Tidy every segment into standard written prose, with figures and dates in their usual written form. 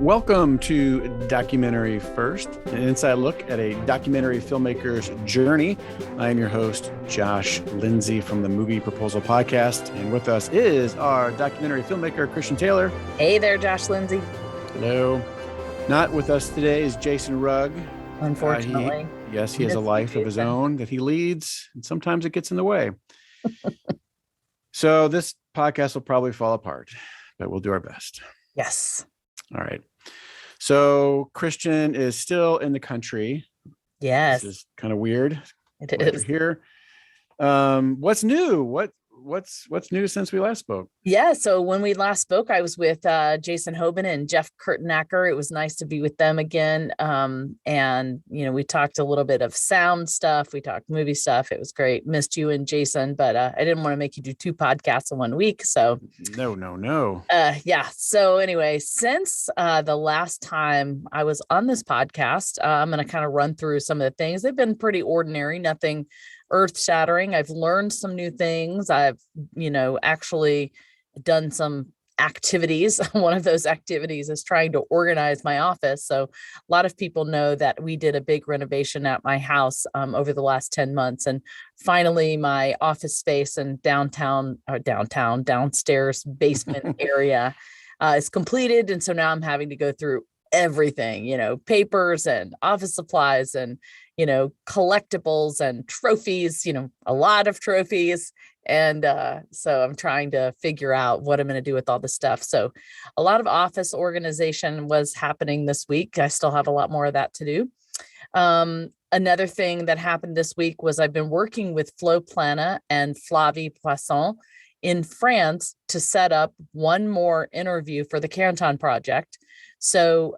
Welcome to Documentary First, an inside look at a documentary filmmaker's journey. I am your host, Josh Lindsay from the Movie Proposal Podcast, and with us is our documentary filmmaker, Christian Taylor. Hey there, Josh Lindsay. Hello. Not with us today is Jason Rugg. Unfortunately. He has a life of his own that he leads, and sometimes it gets in the way. So this podcast will probably fall apart, but we'll do our best. Yes. All right. So Christian is still in the country. Yes. This is kind of weird. It is. Here. What's new? What's new since we last spoke? Yeah. So when we last spoke, I was with Jason Hoban and Jeff Kurtenacker. It was nice to be with them again. And, we talked a little bit of sound stuff. We talked movie stuff. It was great. Missed you and Jason, but I didn't want to make you do two podcasts in 1 week. So no. Yeah. So anyway, since the last time I was on this podcast, I'm going to kind of run through some of the things. They've been pretty ordinary, nothing earth-shattering. I've learned some new things. I've, actually done some activities. One of those activities is trying to organize my office. So a lot of people know that we did a big renovation at my house over the last 10 months. And finally, my office space and downstairs basement area is completed. And so now I'm having to go through everything, papers and office supplies and, collectibles and trophies, a lot of trophies. And so I'm trying to figure out what I'm going to do with all this stuff. So a lot of office organization was happening this week. I still have a lot more of that to do. Another thing that happened this week was I've been working with Flo Plana and Flavie Poisson in France to set up one more interview for the Carenton Project. So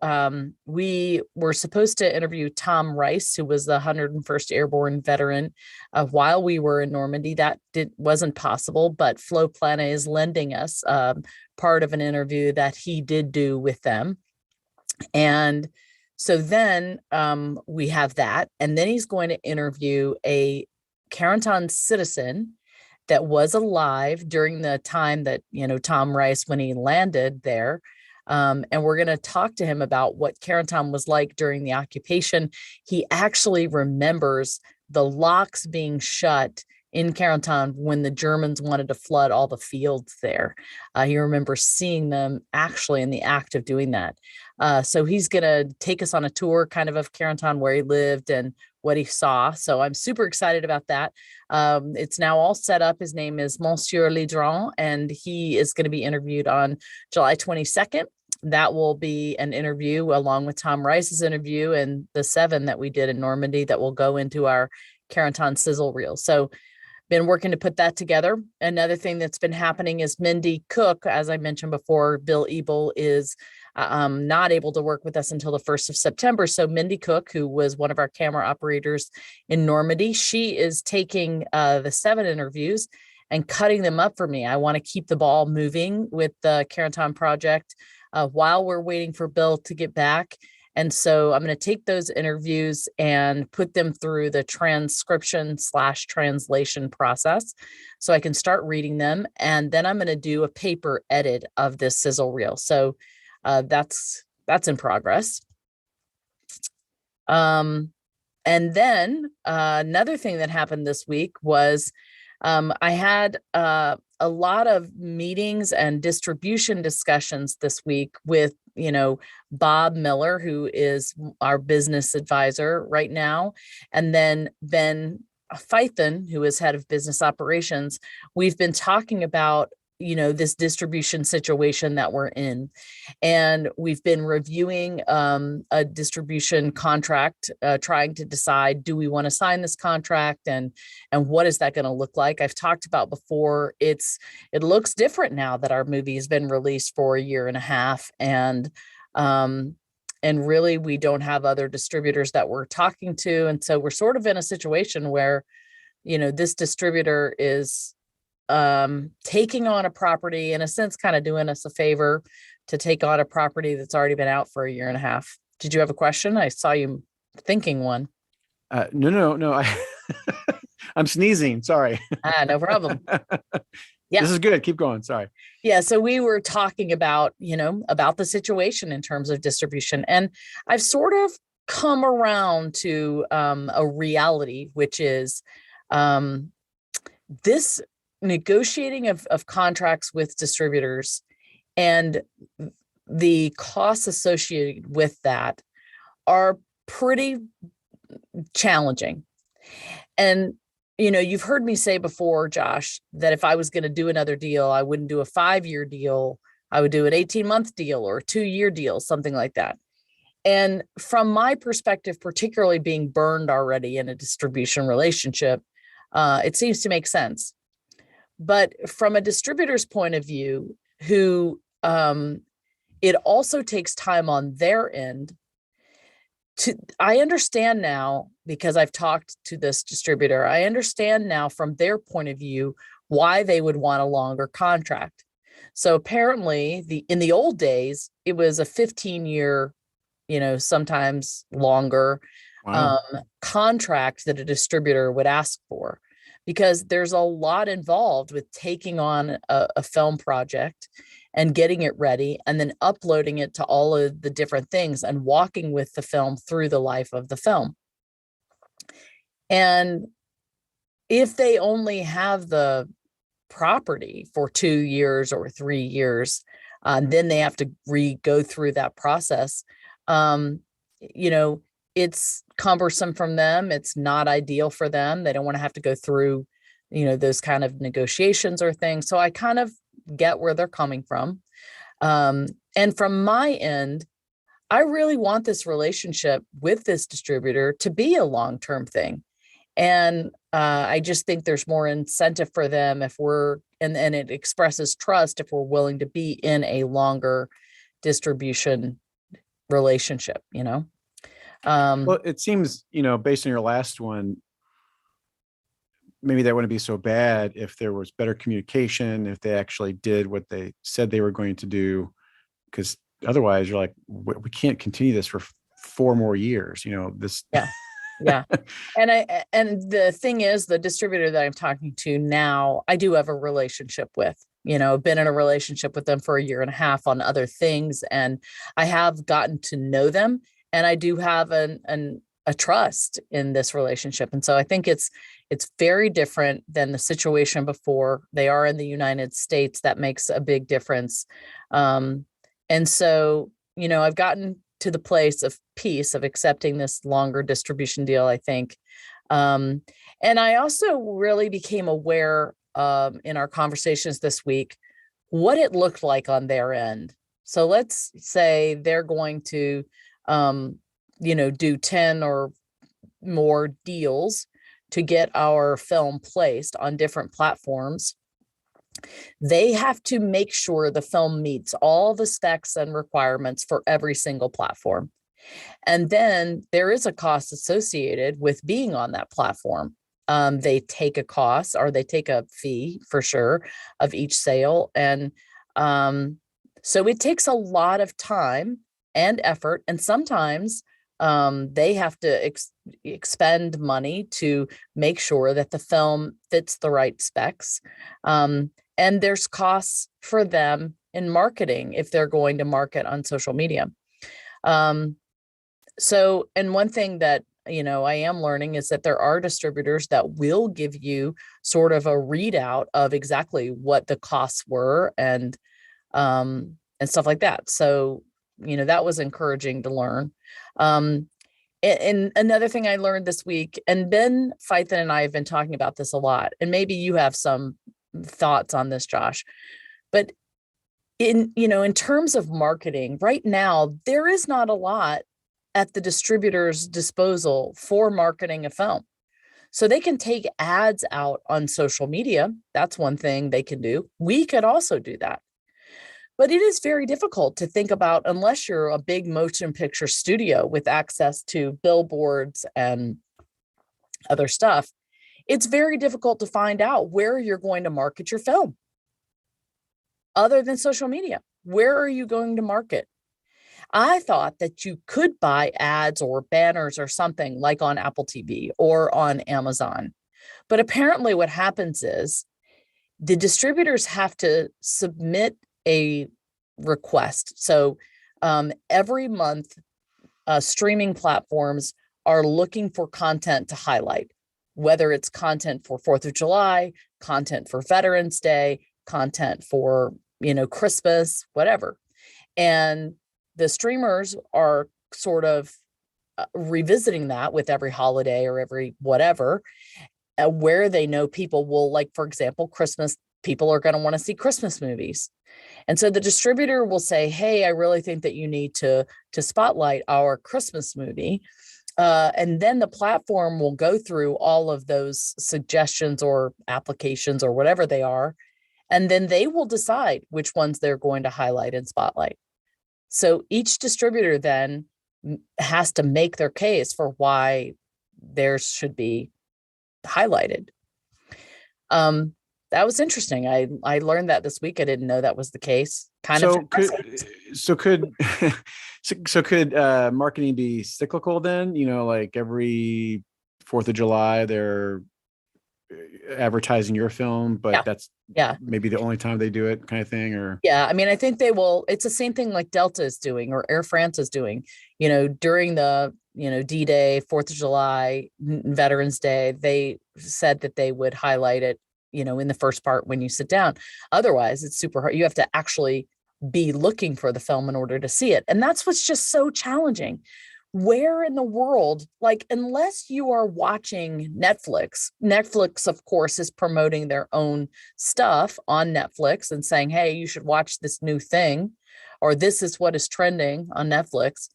we were supposed to interview Tom Rice, who was the 101st Airborne veteran, while we were in Normandy. That wasn't possible, but Flo Plana is lending us part of an interview that he did do with them. And so then we have that. And then he's going to interview a Carenton citizen that was alive during the time that, Tom Rice, when he landed there. And we're going to talk to him about what Carenton was like during the occupation. He actually remembers the locks being shut in Carenton when the Germans wanted to flood all the fields there. He remembers seeing them actually in the act of doing that. So he's going to take us on a tour kind of Carenton, where he lived and what he saw. So I'm super excited about that. It's now all set up. His name is Monsieur Lidron, and he is going to be interviewed on July 22nd. That will be an interview along with Tom Rice's interview and the 7 that we did in Normandy that will go into our Carenton sizzle reel. So been working to put that together. Another thing that's been happening is Mindy Cook, as I mentioned before, Bill Ebel is not able to work with us until the 1st of September. So Mindy Cook, who was one of our camera operators in Normandy, she is taking the 7 interviews and cutting them up for me. I want to keep the ball moving with the Carenton Project while we're waiting for Bill to get back. And so I'm going to take those interviews and put them through the transcription/translation process so I can start reading them. And then I'm going to do a paper edit of this sizzle reel. So that's in progress. And then another thing that happened this week was I had a lot of meetings and distribution discussions this week with, Bob Miller, who is our business advisor right now, and then Ben Fythen, who is head of business operations. We've been talking about this distribution situation that we're in. And we've been reviewing a distribution contract, trying to decide, do we want to sign this contract and what is that going to look like? I've talked about before, it looks different now that our movie has been released for a year and a half. And really we don't have other distributors that we're talking to. And so we're sort of in a situation where, this distributor is taking on a property, in a sense, kind of doing us a favor to take on a property that's already been out for a year and a half. Did you have a question? I saw you thinking one. No. I'm sneezing. Sorry. No problem. Yeah. This is good. Keep going. Sorry. Yeah. So we were talking about, about the situation in terms of distribution. And I've sort of come around to a reality, which is this negotiating of contracts with distributors and the costs associated with that are pretty challenging. And you've heard me say before, Josh, that if I was going to do another deal, I wouldn't do a 5-year deal. I would do an 18-month deal or a 2-year deal, something like that. And from my perspective, particularly being burned already in a distribution relationship, it seems to make sense. But from a distributor's point of view, who it also takes time on their end. I understand now, because I've talked to this distributor, I understand now from their point of view why they would want a longer contract. So apparently in the old days, it was a 15-year, sometimes longer contract that a distributor would ask for, because there's a lot involved with taking on a film project and getting it ready and then uploading it to all of the different things and walking with the film through the life of the film. And if they only have the property for 2 years or 3 years, then they have to go through that process. It's cumbersome from them. It's not ideal for them. They don't want to have to go through, those kind of negotiations or things. So I kind of get where they're coming from. And from my end, I really want this relationship with this distributor to be a long-term thing. And I just think there's more incentive for them if and it expresses trust if we're willing to be in a longer distribution relationship, Well, it seems, based on your last one, maybe that wouldn't be so bad if there was better communication, if they actually did what they said they were going to do, because otherwise you're like, we can't continue this for 4 more years, this. Yeah. And the thing is, the distributor that I'm talking to now, I do have a relationship with, been in a relationship with them for 1.5 years on other things. And I have gotten to know them, and I do have a trust in this relationship. And so I think it's very different than the situation before. They are in the United States. That makes a big difference. And so, I've gotten to the place of peace of accepting this longer distribution deal, I think. And I also really became aware in our conversations this week what it looked like on their end. So let's say they're going to, do 10 or more deals to get our film placed on different platforms. They have to make sure the film meets all the specs and requirements for every single platform. And then there is a cost associated with being on that platform. They take a cost, or they take a fee for sure of each sale. And so it takes a lot of time and effort. And sometimes they have to expend money to make sure that the film fits the right specs. And there's costs for them in marketing if they're going to market on social media. And one thing that, I am learning is that there are distributors that will give you sort of a readout of exactly what the costs were and stuff like that. So, that was encouraging to learn. And another thing I learned this week, and Ben Feithen and I have been talking about this a lot, and maybe you have some thoughts on this, Josh, but in terms of marketing right now, there is not a lot at the distributor's disposal for marketing a film. So they can take ads out on social media. That's one thing they can do. We could also do that. But it is very difficult to think about unless you're a big motion picture studio with access to billboards and other stuff. It's very difficult to find out where you're going to market your film. Other than social media, where are you going to market? I thought that you could buy ads or banners or something like on Apple TV or on Amazon. But apparently what happens is the distributors have to submit a request. So every month, streaming platforms are looking for content to highlight, whether it's content for 4th of July, content for Veterans Day, content for, Christmas, whatever. And the streamers are sort of revisiting that with every holiday or every whatever, where they know people will, like, for example, Christmas, people are going to want to see Christmas movies. And so the distributor will say, hey, I really think that you need to spotlight our Christmas movie. And then the platform will go through all of those suggestions or applications or whatever they are. And then they will decide which ones they're going to highlight and spotlight. So each distributor then has to make their case for why theirs should be highlighted. That was interesting. I learned that this week. I didn't know that was the case. Could marketing be cyclical then? Like every 4th of July, they're advertising your film, but that's maybe the only time they do it, kind of thing. Or I mean, I think they will. It's the same thing like Delta is doing or Air France is doing. During the D-Day, 4th of July, Veterans Day, they said that they would highlight it, in the first part when you sit down. Otherwise, it's super hard. You have to actually be looking for the film in order to see it. And that's what's just so challenging. Where in the world, like, unless you are watching Netflix, of course, is promoting their own stuff on Netflix and saying, hey, you should watch this new thing, or this is what is trending on Netflix.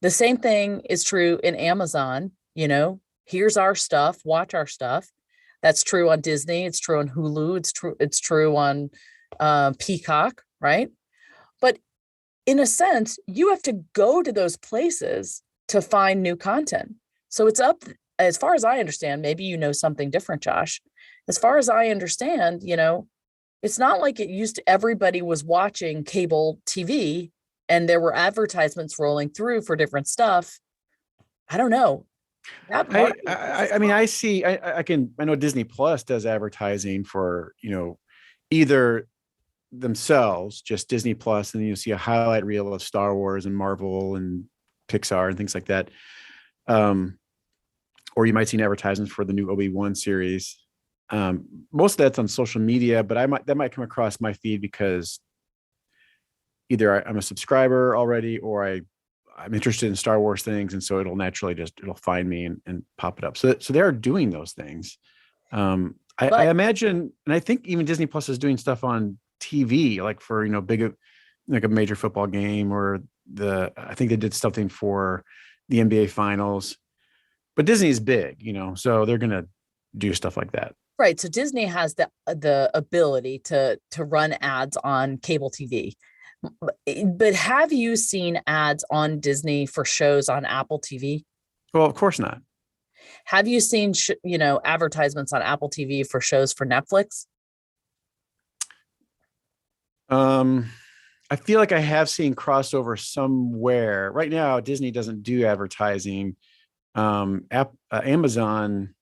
The same thing is true in Amazon. Here's our stuff, watch our stuff. That's true on Disney. It's true on Hulu. It's true on Peacock, right? But in a sense, you have to go to those places to find new content. So it's up, as far as I understand, maybe something different, Josh. As far as I understand, it's not like it used to, everybody was watching cable TV and there were advertisements rolling through for different stuff. I don't know. I mean, I see, I know Disney Plus does advertising for, either themselves, just Disney Plus, and then you see a highlight reel of Star Wars and Marvel and Pixar and things like that. Or you might see an advertisement for the new Obi-Wan series. Most of that's on social media, but that might come across my feed because either I'm a subscriber already, or I'm interested in Star Wars things. And so it'll naturally it'll find me and pop it up. So they are doing those things. I imagine, and I think even Disney Plus is doing stuff on TV, like for, big, like a major football game, or I think they did something for the NBA finals, but Disney is big, so they're going to do stuff like that. Right. So Disney has the ability to run ads on cable TV. But have you seen ads on Disney for shows on Apple TV? Well, of course not. Have you seen, advertisements on Apple TV for shows for Netflix? I feel like I have seen crossover somewhere. Right now, Disney doesn't do advertising. Amazon,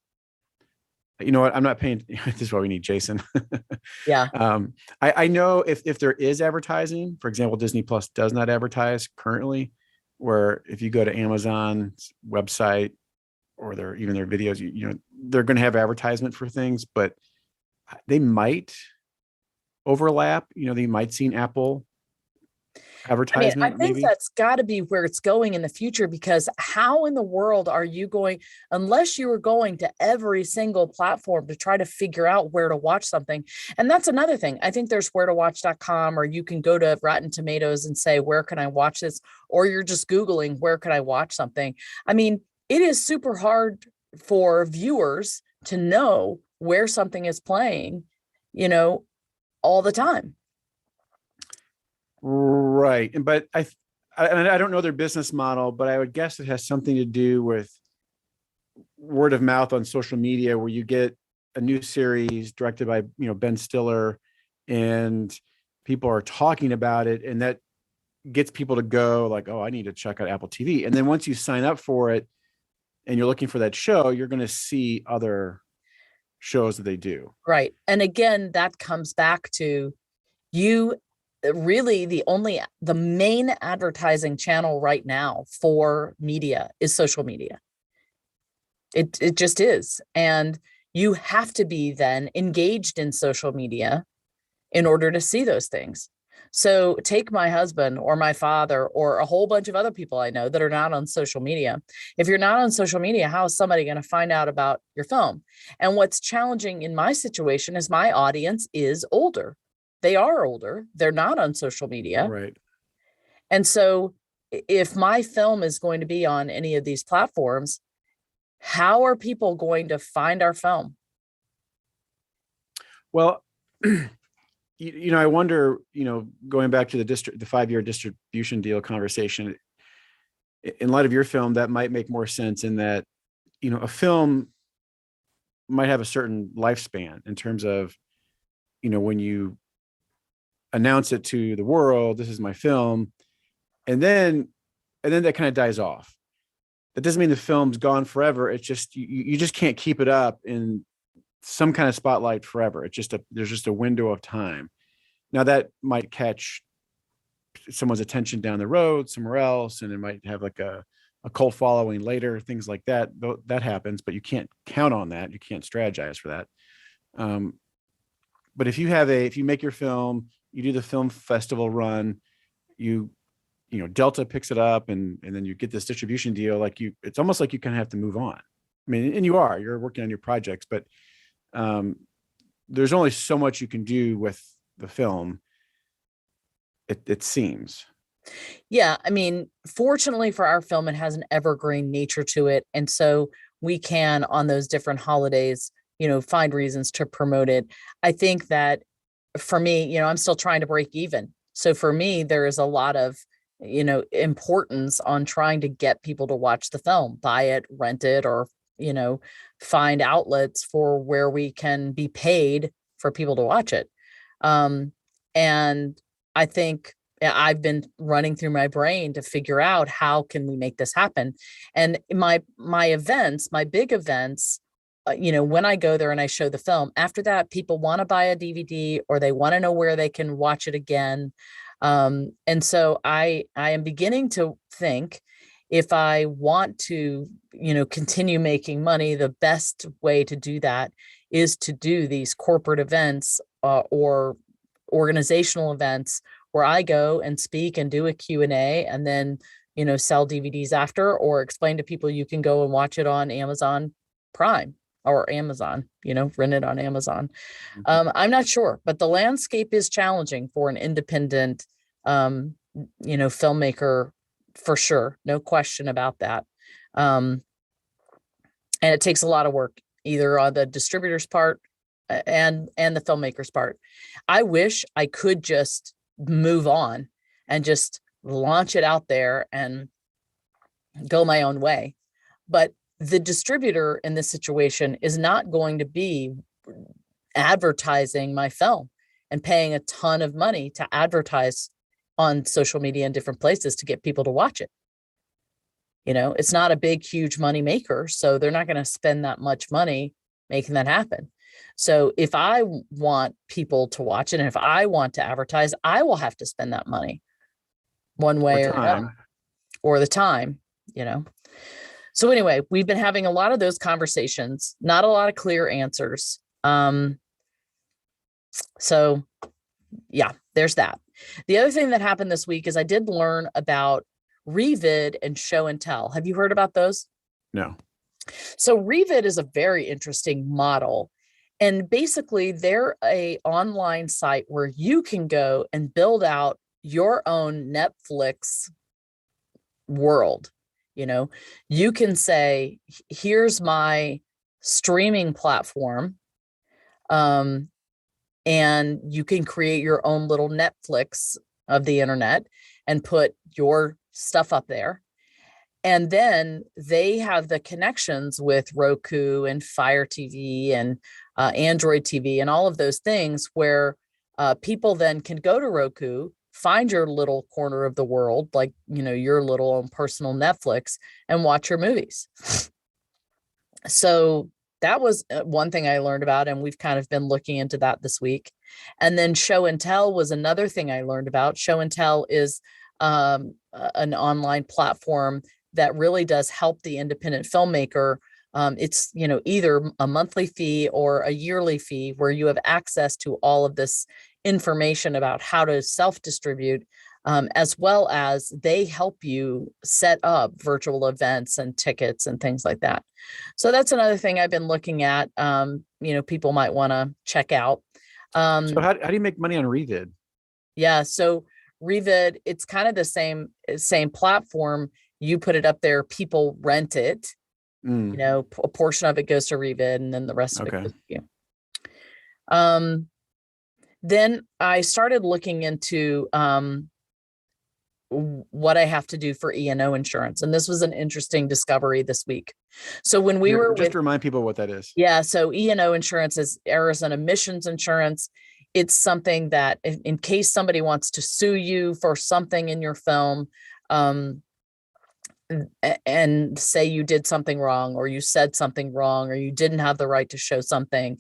you know what? I'm not paying. This is why we need Jason. Yeah. I know if there is advertising, for example, Disney Plus does not advertise currently, where if you go to Amazon's website or their videos, they're going to have advertisement for things, but they might overlap. They might see an Apple advertisement. I think that's got to be where it's going in the future, because how in the world are you going, unless you are going to every single platform to try to figure out where to watch something? And that's another thing. I think there's wheretowatch.com, or you can go to Rotten Tomatoes and say, where can I watch this? Or you're just Googling, where can I watch something? I mean, it is super hard for viewers to know where something is playing, all the time. Right. But I don't know their business model, but I would guess it has something to do with word of mouth on social media, where you get a new series directed by, Ben Stiller, and people are talking about it, and that gets people to go like, oh, I need to check out Apple TV. And then once you sign up for it and you're looking for that show, you're going to see other shows that they do. Right. And again, that comes back to you really the main advertising channel right now for media is social media. It just is. And you have to be then engaged in social media in order to see those things. So take my husband or my father or a whole bunch of other people I know that are not on social media. If you're not on social media, how is somebody going to find out about your film? And what's challenging in my situation is my audience is older. They are older. They're not on social media. Right. And so if my film is going to be on any of these platforms, how are people going to find our film? Well, I wonder, going back to the 5-year distribution deal conversation, in light of your film, that might make more sense in that, a film might have a certain lifespan in terms of, when you announce it to the world, this is my film, and then that kind of dies off. That doesn't mean the film's gone forever. It's just, you just can't keep it up in some kind of spotlight forever. There's just a window of time. Now that might catch someone's attention down the road somewhere else, and it might have like a cult following later, things like that. That happens, but you can't count on that. You can't strategize for that. But if you make your film, you do the film festival run, Delta picks it up, and then you get this distribution deal. It's almost like you kind of have to move on. I mean, and you're working on your projects, but there's only so much you can do with the film. It seems. Yeah. I mean, fortunately for our film, it has an evergreen nature to it. And so we can, on those different holidays, find reasons to promote it. I think that for me, I'm still trying to break even. So for me, there is a lot of, importance on trying to get people to watch the film, buy it, rent it, or, find outlets for where we can be paid for people to watch it. And I think I've been running through my brain to figure out how can we make this happen. And my events, my big events, when I go there and I show the film, after that, people want to buy a DVD or they want to know where they can watch it again. And so I am beginning to think, if I want to, continue making money, the best way to do that is to do these corporate events or organizational events where I go and speak and do a Q&A and then, sell DVDs after, or explain to people you can go and watch it on Amazon Prime or Amazon, rent it on Amazon. I'm not sure, but the landscape is challenging for an independent, filmmaker, for sure. No question about that. And it takes a lot of work, either on the distributor's part and the filmmaker's part. I wish I could just move on and just launch it out there and go my own way. But the distributor in this situation is not going to be advertising my film and paying a ton of money to advertise on social media and different places to get people to watch it. It's not a big, huge money maker. So they're not going to spend that much money making that happen. So if I want people to watch it, and if I want to advertise, I will have to spend that money one way or another, or the time, So anyway, we've been having a lot of those conversations, not a lot of clear answers. So yeah, there's that. The other thing that happened this week is I did learn about Revid and Show and Tell. Have you heard about those? No. So Revid is a very interesting model. And basically, they're an online site where you can go and build out your own Netflix world. You can say, here's my streaming platform. And you can create your own little Netflix of the internet and put your stuff up there. And then they have the connections with Roku and Fire TV and Android TV and all of those things where people then can go to Roku, find your little corner of the world, like, your little own personal Netflix, and watch your movies. So that was one thing I learned about, and we've kind of been looking into that this week. And then show and tell was another thing I learned about. Show and tell is an online platform that really does help the independent filmmaker. It's, either a monthly fee or a yearly fee where you have access to all of this information about how to self-distribute, as well as they help you set up virtual events and tickets and things like that. So that's another thing I've been looking at. People might want to check out. So how do you make money on Revid? Yeah. So Revid, it's kind of the same platform. You put it up there, people rent it. A portion of it goes to Revid, and then the rest of it goes to you. Then I started looking into what I have to do for E&O insurance. And this was an interesting discovery this week. So when we were just to remind people what that is. Yeah. So E&O insurance is errors and omissions insurance. It's something that in case somebody wants to sue you for something in your film, and say you did something wrong, or you said something wrong, or you didn't have the right to show something,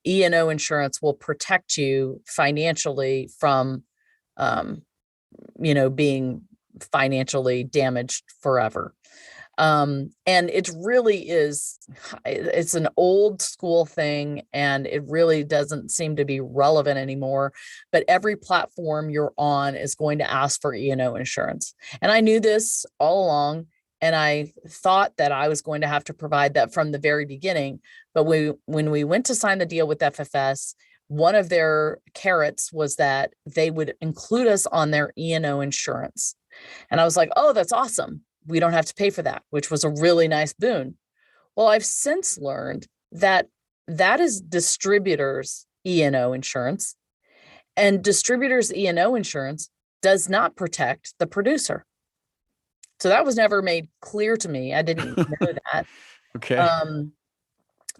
E&O insurance will protect you financially from, being financially damaged forever. And it really is, it's an old school thing, and it really doesn't seem to be relevant anymore. But every platform you're on is going to ask for E&O insurance. And I knew this all along, and I thought that I was going to have to provide that from the very beginning. But when we went to sign the deal with FFS, one of their carrots was that they would include us on their E&O insurance. And I was like, oh, that's awesome. We don't have to pay for that, which was a really nice boon. Well, I've since learned that that is distributors' E&O insurance, and distributors' E&O insurance does not protect the producer. So that was never made clear to me. I didn't know that. Okay.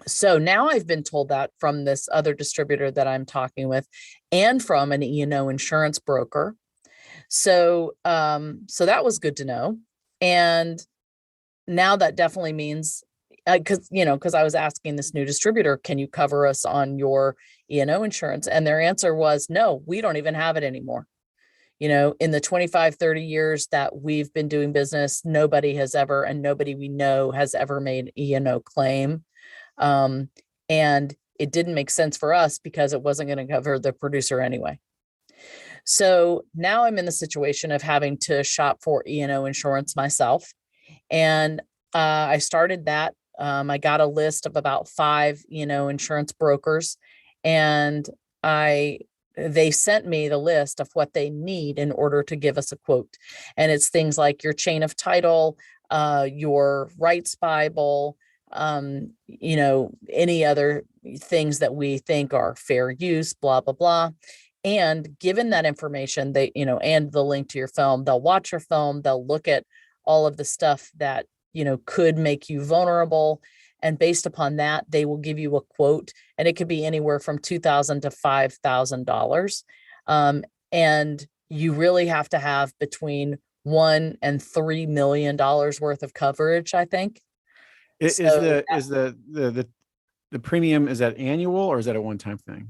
So now I've been told that from this other distributor that I'm talking with, and from an E&O insurance broker. So that was good to know. And now that definitely means, because I was asking this new distributor, can you cover us on your E&O insurance? And their answer was, no, we don't even have it anymore. In the 25, 30 years that we've been doing business, nobody has ever, and nobody we know has ever made E&O claim. And it didn't make sense for us because it wasn't going to cover the producer anyway. So now I'm in the situation of having to shop for E&O insurance myself. And I started that. I got a list of about 5 E&O insurance brokers, and they sent me the list of what they need in order to give us a quote. And it's things like your chain of title, your rights Bible, any other things that we think are fair use, blah, blah, blah. And given that information, they, and the link to your film, they'll watch your film, they'll look at all of the stuff that, could make you vulnerable. And based upon that, they will give you a quote, and it could be anywhere from $2,000 to $5,000. And you really have to have between $1 and $3 million worth of coverage, I think. Is the premium, is that annual or is that a one-time thing?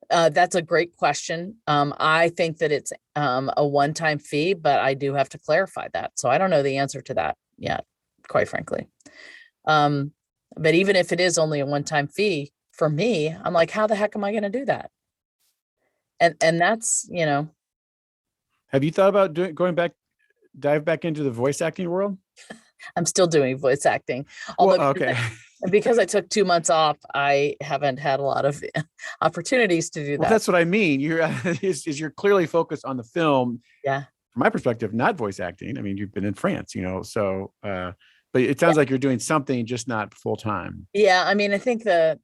That's a great question. I think that it's a one-time fee, but I do have to clarify that. So I don't know the answer to that yet, quite frankly. But even if it is only a one-time fee, for me, I'm like, how the heck am I going to do that? And that's, Have you thought about dive back into the voice acting world? I'm still doing voice acting. Although because I took 2 months off, I haven't had a lot of opportunities to do that. Well, that's what I mean. You're clearly focused on the film. Yeah. From my perspective, not voice acting. I mean, you've been in France, so, but it sounds like you're doing something, just not full time. Yeah. I mean, I think the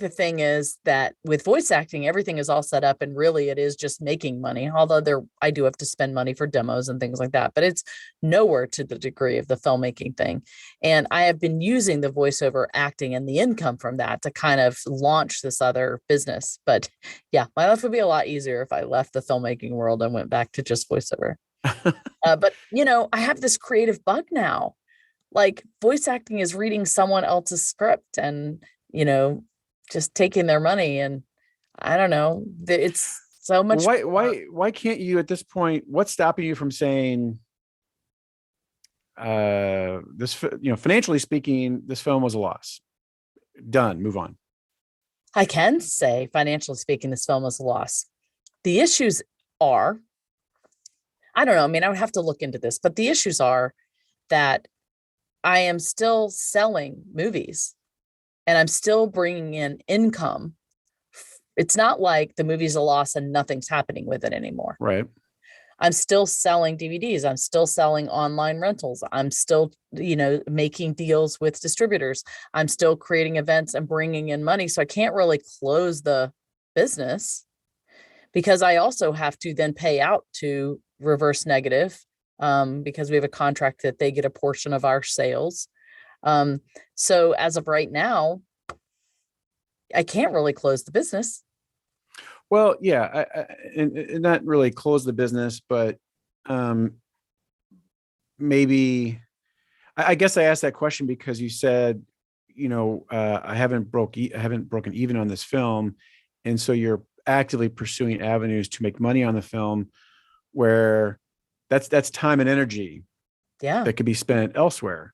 thing is that with voice acting, everything is all set up, and really it is just making money. Although I do have to spend money for demos and things like that, but it's nowhere to the degree of the filmmaking thing. And I have been using the voiceover acting and the income from that to kind of launch this other business. But yeah, my life would be a lot easier if I left the filmmaking world and went back to just voiceover. But I have this creative bug now. Like, voice acting is reading someone else's script and just taking their money. And I don't know, it's so much. Why can't you at this point? What's stopping you from saying, financially speaking, this film was a loss? Done. Move on. I can say, financially speaking, this film was a loss. The issues are, I don't know. I mean, I would have to look into this, but the issues are that I am still selling movies and I'm still bringing in income. It's not like the movie's a loss and nothing's happening with it anymore. Right. I'm still selling DVDs. I'm still selling online rentals. I'm still, making deals with distributors. I'm still creating events and bringing in money. So I can't really close the business because I also have to then pay out to Reverse Negative because we have a contract that they get a portion of our sales. So as of right now, I can't really close the business. Well, yeah, and not really close the business, but maybe I guess I asked that question because you said, I haven't broken even on this film, and so you're actively pursuing avenues to make money on the film, where that's time and energy, that could be spent elsewhere.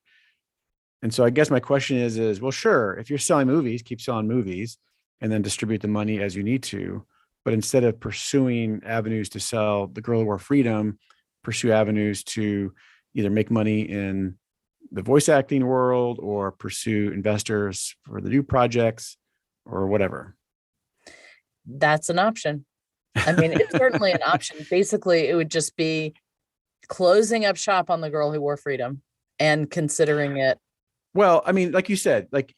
And so I guess my question is, well, sure, if you're selling movies, keep selling movies, and then distribute the money as you need to. But instead of pursuing avenues to sell The Girl Who Wore Freedom, pursue avenues to either make money in the voice acting world or pursue investors for the new projects or whatever. That's an option. I mean, it's certainly an option. Basically, it would just be closing up shop on The Girl Who Wore Freedom and considering it. Well, I mean, like you said, like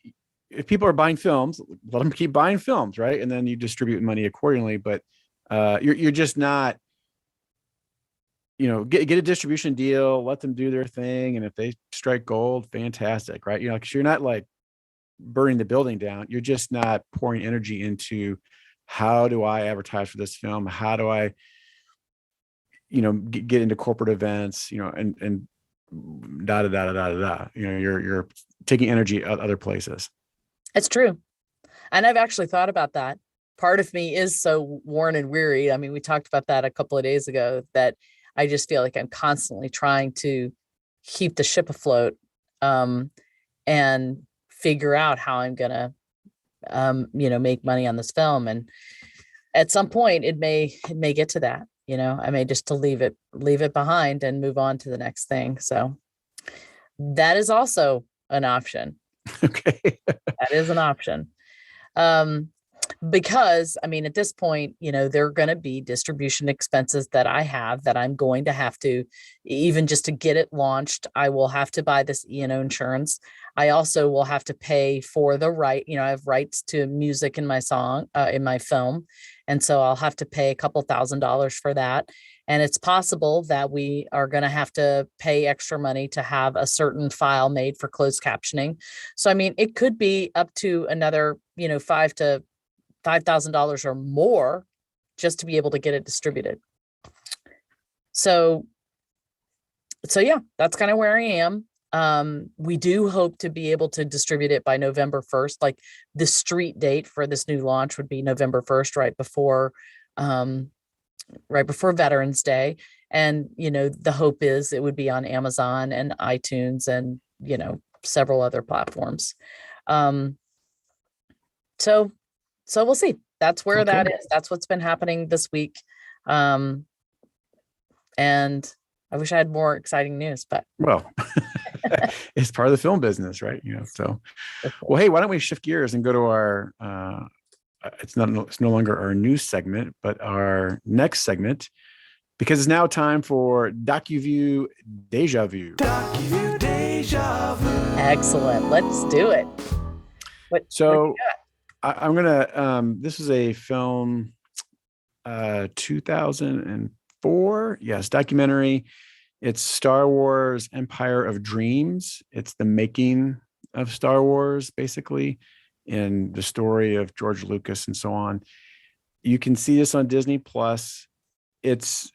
if people are buying films, let them keep buying films, right? And then you distribute money accordingly. But you're just not, get a distribution deal, let them do their thing, and if they strike gold, fantastic, right? Because you're not like burning the building down. You're just not pouring energy into how do I advertise for this film? How do I, get into corporate events, and da da da da da da. You're taking energy at other places. It's true. And I've actually thought about that. Part of me is so worn and weary. I mean, we talked about that a couple of days ago, that I just feel like I'm constantly trying to keep the ship afloat, and figure out how I'm going to, make money on this film. And at some point it may get to that, I may just to leave it behind and move on to the next thing. So that is also an option. Okay. That is an option. Because I mean, at this point, there are going to be distribution expenses that I have that I'm going to have to, even just to get it launched, I will have to buy this E&O insurance. I also will have to pay for the right, I have rights to music in my song, in my film. And so I'll have to pay a couple $1,000s for that. And it's possible that we are going to have to pay extra money to have a certain file made for closed captioning. So, I mean, it could be up to another, $5,000 or more just to be able to get it distributed. So yeah, that's kind of where I am. We do hope to be able to distribute it by November 1st. Like the street date for this new launch would be November 1st, right before Veterans Day. And, the hope is it would be on Amazon and iTunes and, several other platforms. So we'll see. That's where that is. That's what's been happening this week. And I wish I had more exciting news, but well, it's part of the film business, right? So, well, hey, why don't we shift gears and go to our, it's no longer our news segment, but our next segment, because it's now time for DocuView Deja Vu. DocuView Deja Vu. Excellent. Let's do it. I'm gonna. This is a film, 2004. Yes, documentary. It's Star Wars: Empire of Dreams. It's the making of Star Wars, basically, and the story of George Lucas and so on. You can see this on Disney Plus. It's,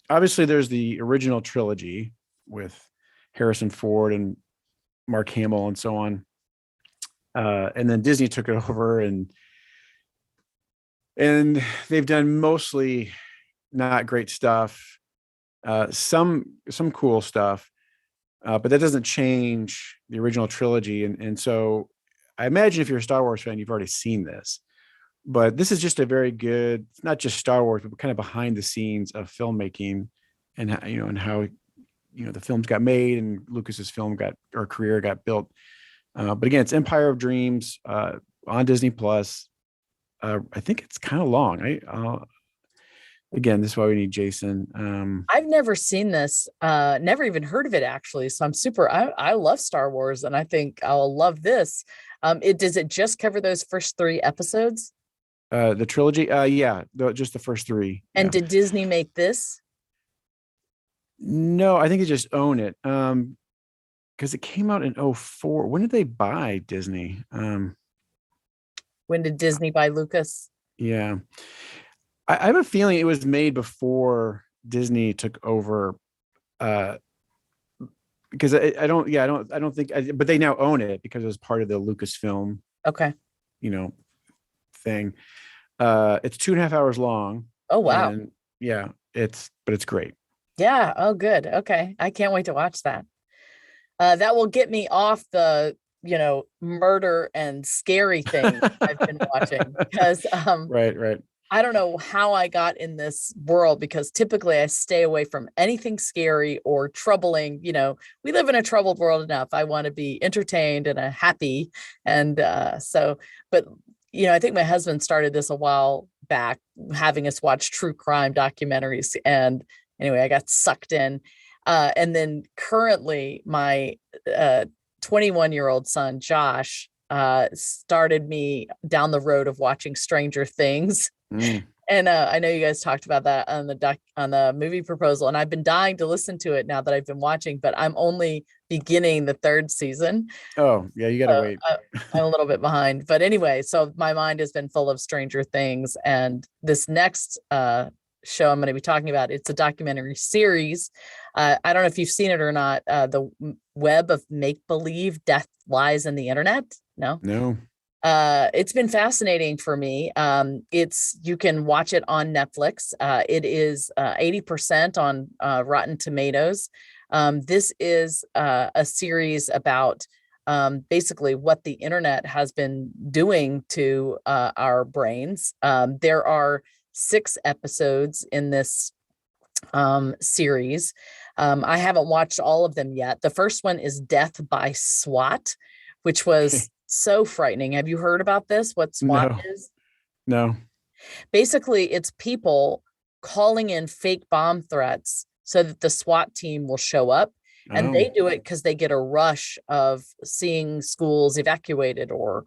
obviously there's the original trilogy with Harrison Ford and Mark Hamill and so on. And then Disney took it over, and they've done mostly not great stuff, some cool stuff, but that doesn't change the original trilogy. And so I imagine if you're a Star Wars fan, you've already seen this. But this is just a very good, not just Star Wars, but kind of behind the scenes of filmmaking, and how the films got made and Lucas's career got built. But again, it's Empire of Dreams on Disney Plus. I think it's kind of long. Again, this is why we need Jason. I've never seen this, never even heard of it actually. So I love Star Wars, and I think I'll love this. Does it just cover those first 3 episodes? The trilogy, just the first 3. And yeah. did Disney make this? No, I think they just own it. Because it came out in 2004. When did they buy Disney? When did Disney buy Lucas? Yeah. I have a feeling it was made before Disney took over, because I don't think, but they now own it because it was part of the Lucasfilm, Okay. thing. It's 2.5 hours long. Oh, wow. And yeah, it's great. Yeah. Oh, good. Okay. I can't wait to watch that. That will get me off the, murder and scary thing I've been watching, because Right. I don't know how I got in this world, because typically I stay away from anything scary or troubling. We live in a troubled world enough. I want to be entertained and happy. And but I think my husband started this a while back, having us watch true crime documentaries. And anyway, I got sucked in. And then currently my 21-year-old son, Josh, started me down the road of watching Stranger Things. And I know you guys talked about that on the movie proposal, and I've been dying to listen to it now that I've been watching, but I'm only beginning the 3rd season. Oh yeah, you gotta wait. I'm a little bit behind, but anyway, so my mind has been full of Stranger Things, and this next show I'm going to be talking about, it's a documentary series. I don't know if you've seen it or not. The Web of Make-Believe: Death Lies in the Internet. No. It's been fascinating for me. You can watch it on Netflix. It is 80% on Rotten Tomatoes. This is a series about basically what the internet has been doing to our brains. There are 6 episodes in this series. I haven't watched all of them yet. The first one is Death by SWAT, which was so frightening. Have you heard about this? What SWAT is? No. Basically, it's people calling in fake bomb threats so that the SWAT team will show up. And they do it because they get a rush of seeing schools evacuated, or,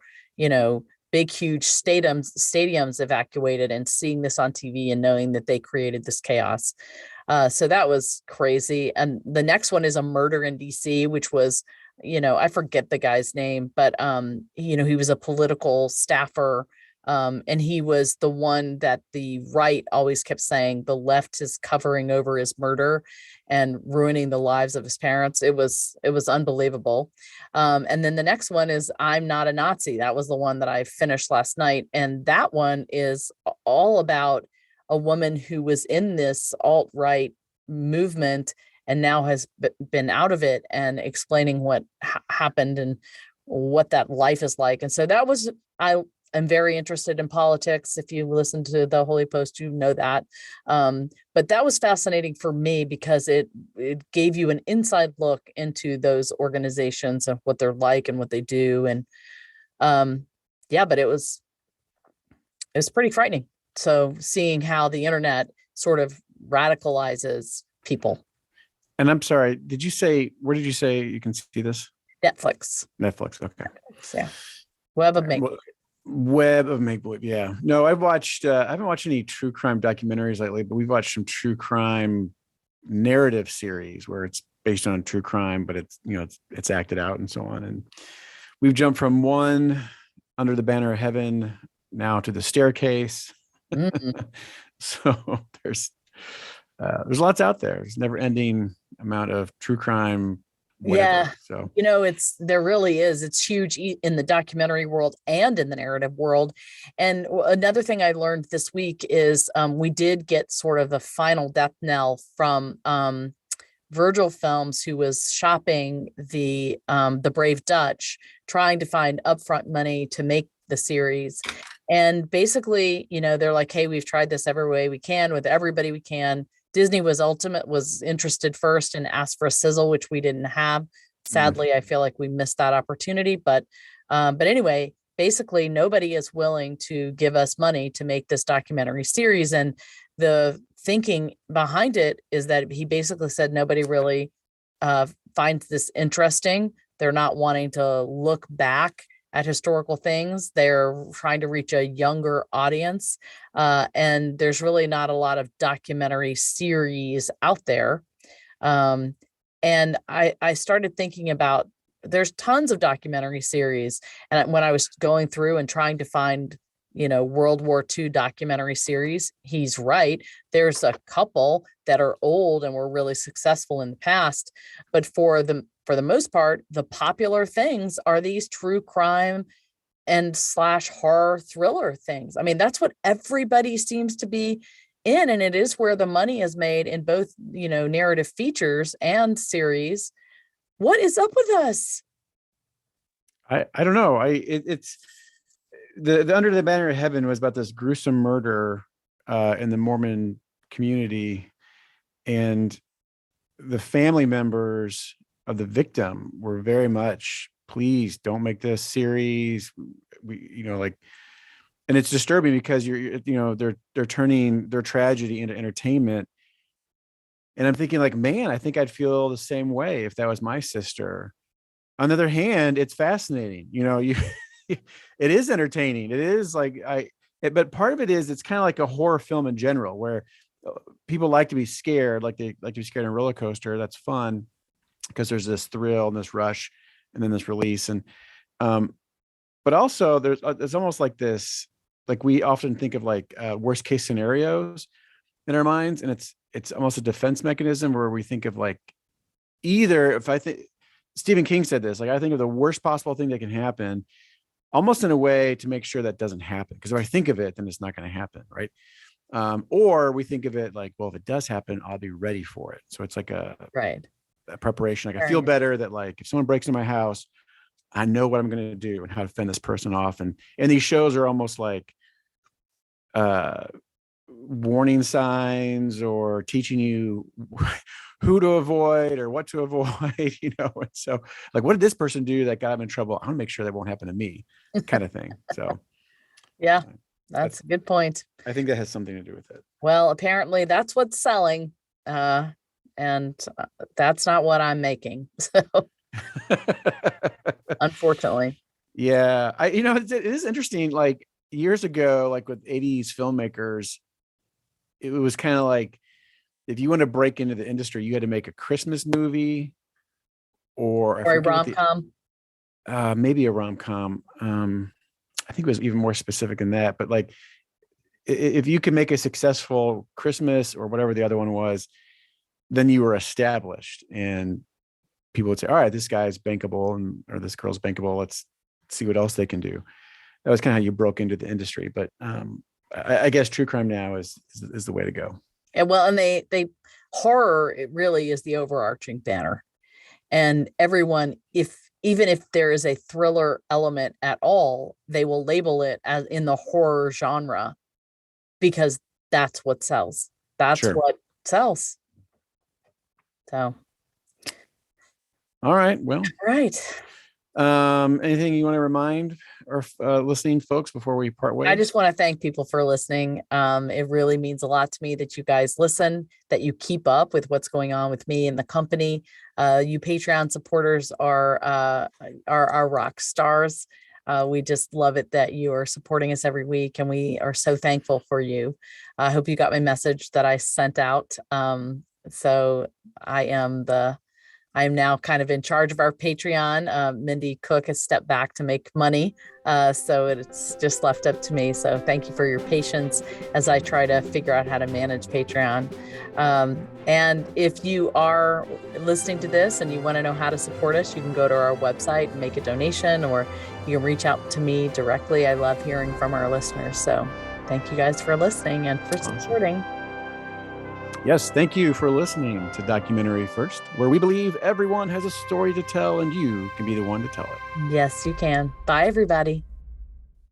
big, huge stadiums evacuated, and seeing this on TV and knowing that they created this chaos. So that was crazy. And the next one is a murder in DC, which was, I forget the guy's name, but, he was a political staffer. And he was the one that the right always kept saying the left is covering over his murder and ruining the lives of his parents. It was unbelievable. And then the next one is I'm Not a Nazi. That was the one that I finished last night. And that one is all about a woman who was in this alt-right movement and now has been out of it, and explaining what happened and what that life is like. And so I'm very interested in politics. If you listen to the Holy Post, you know that. But that was fascinating for me because it gave you an inside look into those organizations and what they're like and what they do. And but it was pretty frightening. So seeing how the internet sort of radicalizes people. And I'm sorry, where did you say you can see this? Netflix. Okay. Yeah. Web of Make-Believe. Web of Make-Believe. Yeah. No, I haven't watched any true crime documentaries lately, but we've watched some true crime narrative series where it's based on true crime, but it's acted out and so on. And we've jumped from one Under the Banner of Heaven now to The Staircase. So there's lots out there. There's never ending amount of true crime whatever. Yeah. So There really is. It's huge in the documentary world and in the narrative world. And another thing I learned this week is we did get sort of the final death knell from Virgil Films, who was shopping the Brave Dutch, trying to find upfront money to make the series. And basically, they're like, hey, we've tried this every way we can with everybody we can. Disney was interested first and asked for a sizzle, which we didn't have. Sadly, I feel like we missed that opportunity. But anyway, basically nobody is willing to give us money to make this documentary series. And the thinking behind it is that he basically said nobody really finds this interesting. They're not wanting to look back at historical things. They're trying to reach a younger audience. And there's really not a lot of documentary series out there. And I started thinking about, there's tons of documentary series. And when I was going through and trying to find, World War II documentary series, he's right. There's a couple that are old and were really successful in the past. But for the most part, the popular things are these true crime and / horror thriller things. I mean, that's what everybody seems to be in, and it is where the money is made in both, narrative features and series. What is up with us? I don't know. It's the Under the Banner of Heaven was about this gruesome murder in the Mormon community, and the family members of the victim were very much, please don't make this series. And it's disturbing because they're turning their tragedy into entertainment. And I'm thinking like, man, I think I'd feel the same way if that was my sister. On the other hand, it's fascinating. It is entertaining. It is like but part of it is it's kind of like a horror film in general, where people like to be scared, like they like to be scared in a roller coaster. That's fun because there's this thrill and this rush and then this release. And but also there's almost like this, like we often think of like worst case scenarios in our minds, and it's almost a defense mechanism where we think of like, either if I think Stephen King said this, like I think of the worst possible thing that can happen, almost in a way to make sure that doesn't happen. Because if I think of it, then it's not going to happen, right? Or we think of it like, well, if it does happen, I'll be ready for it. So it's like a preparation. Like I feel better that like if someone breaks into my house, I know what I'm going to do and how to fend this person off. And these shows are almost like warning signs or teaching you who to avoid or what to avoid, And so like, what did this person do that got him in trouble? I want to make sure that won't happen to me, kind of thing. So yeah, that's a good point. I think that has something to do with it. Well, apparently that's what's selling. And that's not what I'm making. So unfortunately. Yeah. It is interesting. Like years ago, like with 80s filmmakers, it was kind of like, if you want to break into the industry, you had to make a Christmas movie or a rom-com. Maybe a rom-com. I think it was even more specific than that. But like, if you could make a successful Christmas or whatever the other one was, then you were established, and people would say, all right, this guy's bankable or this girl's bankable. Let's see what else they can do. That was kind of how you broke into the industry. But I guess true crime now is the way to go. And they horror, it really is the overarching banner. And everyone, even if there is a thriller element at all, they will label it as in the horror genre because that's what sells. That's what sells. So. All right. Well. Right. Anything you want to remind our listening folks before we part ways? I just want to thank people for listening. It really means a lot to me that you guys listen, that you keep up with what's going on with me and the company. You Patreon supporters are rock stars. We just love it that you are supporting us every week, and we are so thankful for you. I hope you got my message that I sent out. So I am I'm now kind of in charge of our Patreon. Mindy Cook has stepped back to make money. So it's just left up to me. So thank you for your patience as I try to figure out how to manage Patreon. And if you are listening to this and you want to know how to support us, you can go to our website and make a donation, or you can reach out to me directly. I love hearing from our listeners. So thank you guys for listening and for supporting. Yes, thank you for listening to Documentary First, where we believe everyone has a story to tell and you can be the one to tell it. Yes, you can. Bye, everybody.